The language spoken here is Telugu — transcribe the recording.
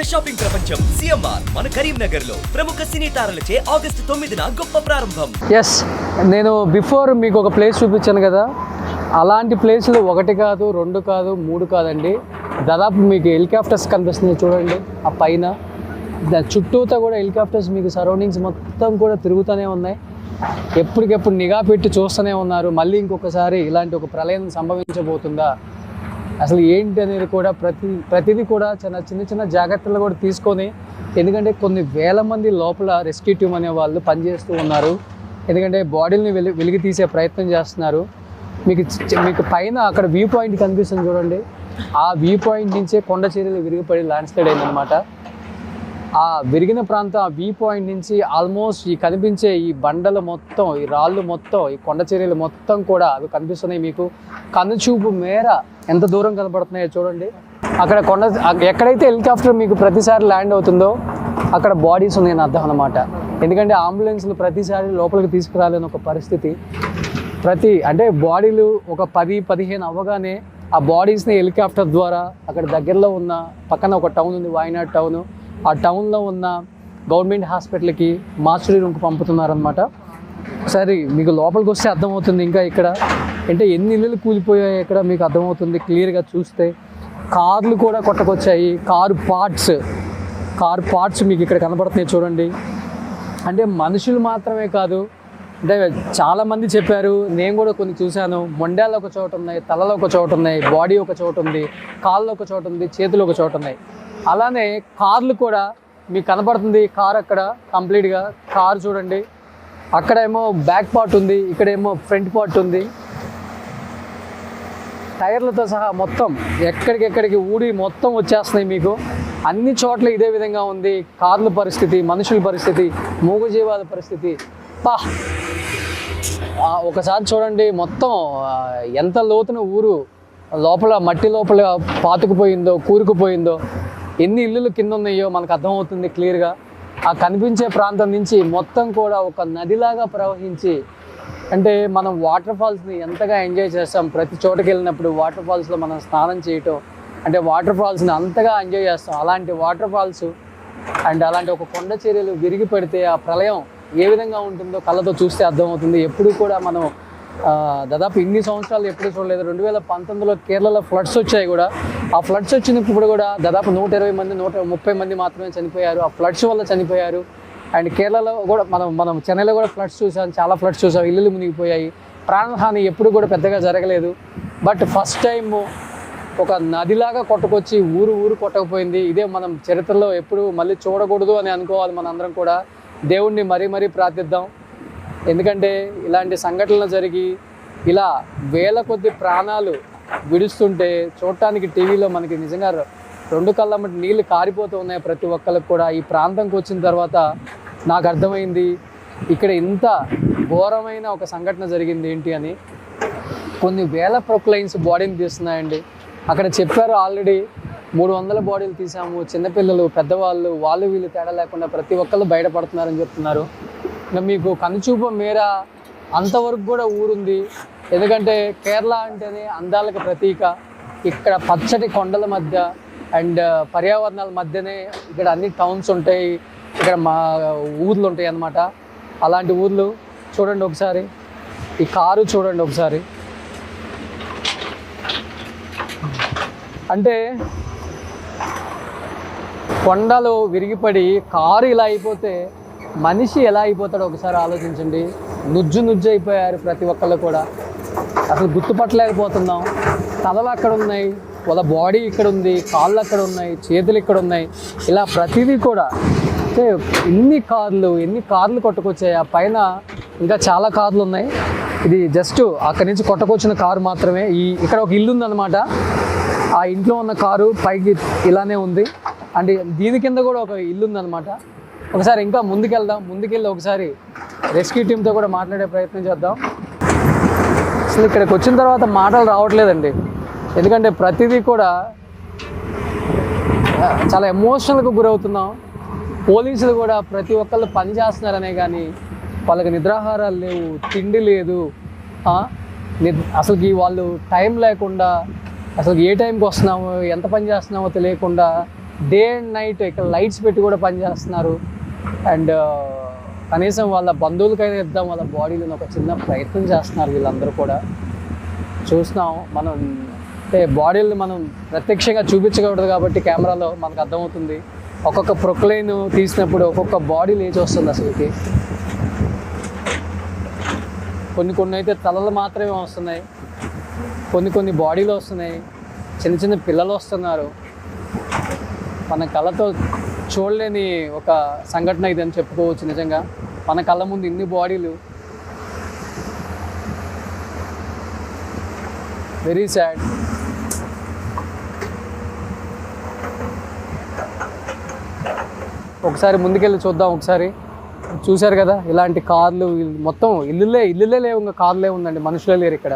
పెద్ద షాపింగ్ ప్రపంచం సిఎంఆర్ మన కరీంనగర్ లో ప్రముఖ సినీ తారలచే ఆగస్టు 9న గొప్ప ప్రారంభం. ఎస్, నేను బిఫోర్ మీకు ఒక ప్లేస్ చూపించాను కదా, అలాంటి ప్లేస్లు ఒకటి కాదు, రెండు కాదు, మూడు కాదండి, దాదాపు మీకు హెలికాప్టర్స్ కనిపిస్తుంది చూడండి. ఆ పైన చుట్టూతో కూడా హెలికాప్టర్స్ మీకు సరౌండింగ్స్ మొత్తం కూడా తిరుగుతూనే ఉన్నాయి. ఎప్పటికెప్పుడు నిఘా పెట్టి చూస్తూనే ఉన్నారు. మళ్ళీ ఇంకొకసారి ఇలాంటి ఒక ప్రళయం సంభవించబోతుందా, అసలు ఏంటి అనేది కూడా ప్రతిదీ కూడా చిన్న చిన్న జాగ్రత్తలు కూడా తీసుకొని, ఎందుకంటే కొన్ని వేల మంది లోపల రెస్క్యూ టీమ్ అనే వాళ్ళు పనిచేస్తూ ఉన్నారు. ఎందుకంటే బాడీని వెలికి తీసే ప్రయత్నం చేస్తున్నారు. మీకు పైన అక్కడ వ్యూ పాయింట్ కనిపిస్తుంది చూడండి. ఆ వ్యూ పాయింట్ నుంచే కొండ చర్యలు విరిగిపడి ల్యాండ్ స్లైడ్ అయిందనమాట. ఆ విరిగిన ప్రాంతం, ఆ వ్యూ పాయింట్ నుంచి ఆల్మోస్ట్ ఈ కనిపించే ఈ బండలు మొత్తం, ఈ రాళ్ళు మొత్తం, ఈ కొండ చర్యలు మొత్తం కూడా అవి కనిపిస్తున్నాయి. మీకు కనుచూపు మేర ఎంత దూరం కనపడుతున్నాయో చూడండి. అక్కడ ఎక్కడైతే హెలికాప్టర్ మీకు ప్రతిసారి ల్యాండ్ అవుతుందో అక్కడ బాడీస్ ఉన్నాయని అర్థం అనమాట. ఎందుకంటే అంబులెన్స్లు ప్రతిసారి లోపలికి తీసుకురాలేని ఒక పరిస్థితి. అంటే బాడీలు ఒక 10-15 అవ్వగానే ఆ బాడీస్ని హెలికాప్టర్ ద్వారా అక్కడ దగ్గరలో ఉన్న పక్కన ఒక టౌన్ ఉంది, వాయనాడ్ టౌన్, ఆ టౌన్లో ఉన్న గవర్నమెంట్ హాస్పిటల్కి మార్చురీ రూమ్కి పంపుతున్నారనమాట. సరే, మీకు లోపలికి వస్తే అర్థమవుతుంది. ఇంకా ఇక్కడ అంటే ఎన్ని ఇళ్ళు కూలిపోయాయి ఇక్కడ మీకు అర్థమవుతుంది క్లియర్గా చూస్తే. కార్లు కూడా కొట్టకొచ్చాయి. కారు పార్ట్స్ మీకు ఇక్కడ కనబడుతున్నాయి చూడండి. అంటే మనుషులు మాత్రమే కాదు, అంటే చాలామంది చెప్పారు, నేను కూడా కొన్ని చూశాను. మొండాలు ఒక చోట ఉన్నాయి, తలలో ఒక చోట ఉన్నాయి, బాడీ ఒక చోట ఉంది, కాళ్ళు ఒక చోట ఉంది, చేతులు ఒక చోట ఉన్నాయి. అలానే కార్లు కూడా మీకు కనబడుతుంది. కార్ అక్కడ కంప్లీట్గా కారు చూడండి. అక్కడేమో బ్యాక్ పార్ట్ ఉంది, ఇక్కడేమో ఫ్రంట్ పార్ట్ ఉంది. టైర్లతో సహా మొత్తం ఎక్కడికెక్కడికి ఊడి మొత్తం వచ్చేస్తున్నాయి. మీకు అన్ని చోట్ల ఇదే విధంగా ఉంది. కార్ల పరిస్థితి, మనుషుల పరిస్థితి, మూగజీవాల పరిస్థితి. ఒకసారి చూడండి మొత్తం ఎంత లోతున ఊరు లోపల మట్టి లోపల పాతుకుపోయిందో, కూరుకుపోయిందో, ఎన్ని ఇల్లులు కింద ఉన్నాయో మనకు అర్థమవుతుంది క్లియర్గా. ఆ కనిపించే ప్రాంతం నుంచి మొత్తం కూడా ఒక నదిలాగా ప్రవహించి, అంటే మనం వాటర్ ఫాల్స్ని ఎంతగా ఎంజాయ్ చేస్తాం, ప్రతి చోటకి వెళ్ళినప్పుడు వాటర్ ఫాల్స్లో మనం స్నానం చేయటం, అంటే వాటర్ ఫాల్స్ని అంతగా ఎంజాయ్ చేస్తాం. అలాంటి వాటర్ ఫాల్స్ అండ్ అలాంటి ఒక కొండ చర్యలు విరిగి పడితే ఆ ప్రళయం ఏ విధంగా ఉంటుందో కళ్ళతో చూస్తే అర్థమవుతుంది. ఎప్పుడు కూడా మనం దాదాపు ఇన్ని సంవత్సరాలు ఎప్పుడు చూడలేదు. 2019లో కేరళలో ఫ్లడ్స్ వచ్చాయి కూడా. ఆ ఫ్లడ్స్ వచ్చినప్పుడు కూడా దాదాపు 120 మంది 130 మంది మాత్రమే చనిపోయారు. ఆ ఫ్లడ్స్ వల్ల చనిపోయారు. అండ్ కేరళలో కూడా మనం చెన్నైలో కూడా ఫ్లడ్స్ చూసాం, చాలా ఫ్లడ్స్ చూసాం, ఇల్లులు మునిగిపోయాయి. ప్రాణహాని ఎప్పుడు కూడా పెద్దగా జరగలేదు. బట్ ఫస్ట్ టైము ఒక నదిలాగా కొట్టుకొచ్చి ఊరు కొట్టకపోయింది. ఇదే మనం చరిత్రలో ఎప్పుడు మళ్ళీ చూడకూడదు అని అనుకోవాలి. మనందరం కూడా దేవుణ్ణి మరీ ప్రార్థిద్దాం. ఎందుకంటే ఇలాంటి సంఘటనలు జరిగి ఇలా వేల కొద్ది ప్రాణాలు విడుస్తుంటే చూడటానికి టీవీలో మనకి నిజంగా 2 కళ్ళ మట్టి నీళ్ళు కారిపోతూ ఉన్నాయి ప్రతి ఒక్కరికి కూడా. ఈ ప్రాంతంకి వచ్చిన తర్వాత నాకు అర్థమైంది ఇక్కడ ఇంత ఘోరమైన ఒక సంఘటన జరిగింది ఏంటి అని. కొన్ని వేల ప్రొక్లైన్స్ బాడీని తీస్తున్నాయండి. అక్కడ చెప్పారు ఆల్రెడీ 300 బాడీలు తీసాము, చిన్నపిల్లలు, పెద్దవాళ్ళు, వాళ్ళు వీళ్ళు తేడా లేకుండా ప్రతి ఒక్కళ్ళు బయటపడుతున్నారని చెప్తున్నారు. ఇంకా మీకు కనుచూపు మేర అంతవరకు కూడా ఊరుంది. ఎందుకంటే కేరళ అంటేనే అందాలకు ప్రతీక. ఇక్కడ పచ్చటి కొండల మధ్య అండ్ పర్యావరణాల మధ్యనే ఇక్కడ అన్ని టౌన్స్ ఉంటాయి, ఇక్కడ ఊర్లు ఉంటాయి అన్నమాట. అలాంటి ఊర్లు చూడండి ఒకసారి. ఈ కారు చూడండి ఒకసారి. అంటే కొండలు విరిగిపడి కారు ఇలా అయిపోతే మనిషి ఎలా అయిపోతాడో ఒకసారి ఆలోచించండి. నుజ్జు అయిపోయారు ప్రతి ఒక్కళ్ళు కూడా. అసలు గుర్తుపట్టలేకపోతున్నాం. తలలు అక్కడ ఉన్నాయి, వాళ్ళ బాడీ ఇక్కడ ఉంది, కాళ్ళు అక్కడ ఉన్నాయి, చేతులు ఇక్కడ ఉన్నాయి. ఇలా ప్రతిదీ కూడా అంటే ఎన్ని కార్లు కొట్టుకొచ్చాయి. ఆ పైన ఇంకా చాలా కార్లు ఉన్నాయి. ఇది జస్ట్ అక్కడి నుంచి కొట్టుకొచ్చిన కారు మాత్రమే. ఇక్కడ ఒక ఇల్లు ఉందన్నమాట. ఆ ఇంట్లో ఉన్న కారు పైకి ఇలానే ఉంది. అంటే దీని కింద కూడా ఒక ఇల్లు ఉందన్నమాట. ఒకసారి ఇంకా ముందుకెళ్ళి ఒకసారి రెస్క్యూ టీంతో కూడా మాట్లాడే ప్రయత్నం చేద్దాం. అసలు ఇక్కడికి వచ్చిన తర్వాత మాటలు రావట్లేదండి. ఎందుకంటే ప్రతిదీ కూడా చాలా ఎమోషనల్గా గురవుతున్నాం. పోలీసులు కూడా ప్రతి ఒక్కళ్ళు పని చేస్తున్నారనే కానీ వాళ్ళకి నిద్రాహారాలు లేవు, తిండి లేదు. అసలుకి వాళ్ళు టైం లేకుండా, అసలు ఏ టైంకి వస్తున్నామో, ఎంత పని చేస్తున్నామో తెలియకుండా డే అండ్ నైట్ ఇక్కడ లైట్స్ పెట్టి కూడా పనిచేస్తున్నారు. అండ్ కనీసం వాళ్ళ బంధువులకైనా ఇద్దాం వాళ్ళ బాడీలను ఒక చిన్న ప్రయత్నం చేస్తున్నారు వీళ్ళందరూ కూడా. చూస్తున్నాం మనం, అంటే బాడీలను మనం ప్రత్యక్షంగా చూపించకూడదు కాబట్టి కెమెరాలో మనకు అర్థమవుతుంది. ఒక్కొక్క ప్రొక్లైన్ తీసినప్పుడు ఒక్కొక్క బాడీ లేచి వస్తుంది అసలుకి. కొన్ని అయితే తలలు మాత్రమే వస్తున్నాయి, కొన్ని బాడీలు వస్తున్నాయి, చిన్న చిన్న పిల్లలు వస్తున్నారు. మన కళ్ళతో చూడలేని ఒక సంఘటన ఇదని చెప్పుకోవచ్చు. నిజంగా మన కళ్ళ ముందు ఇన్ని బాడీలు, వెరీ సాడ్. ఒకసారి ముందుకెళ్ళి చూద్దాం. ఒకసారి చూశారు కదా ఇలాంటి కార్లు, మొత్తం ఇల్లులే లేవు, ఇంకా కార్లే ఉందండి, మనుషులే లేరు ఇక్కడ.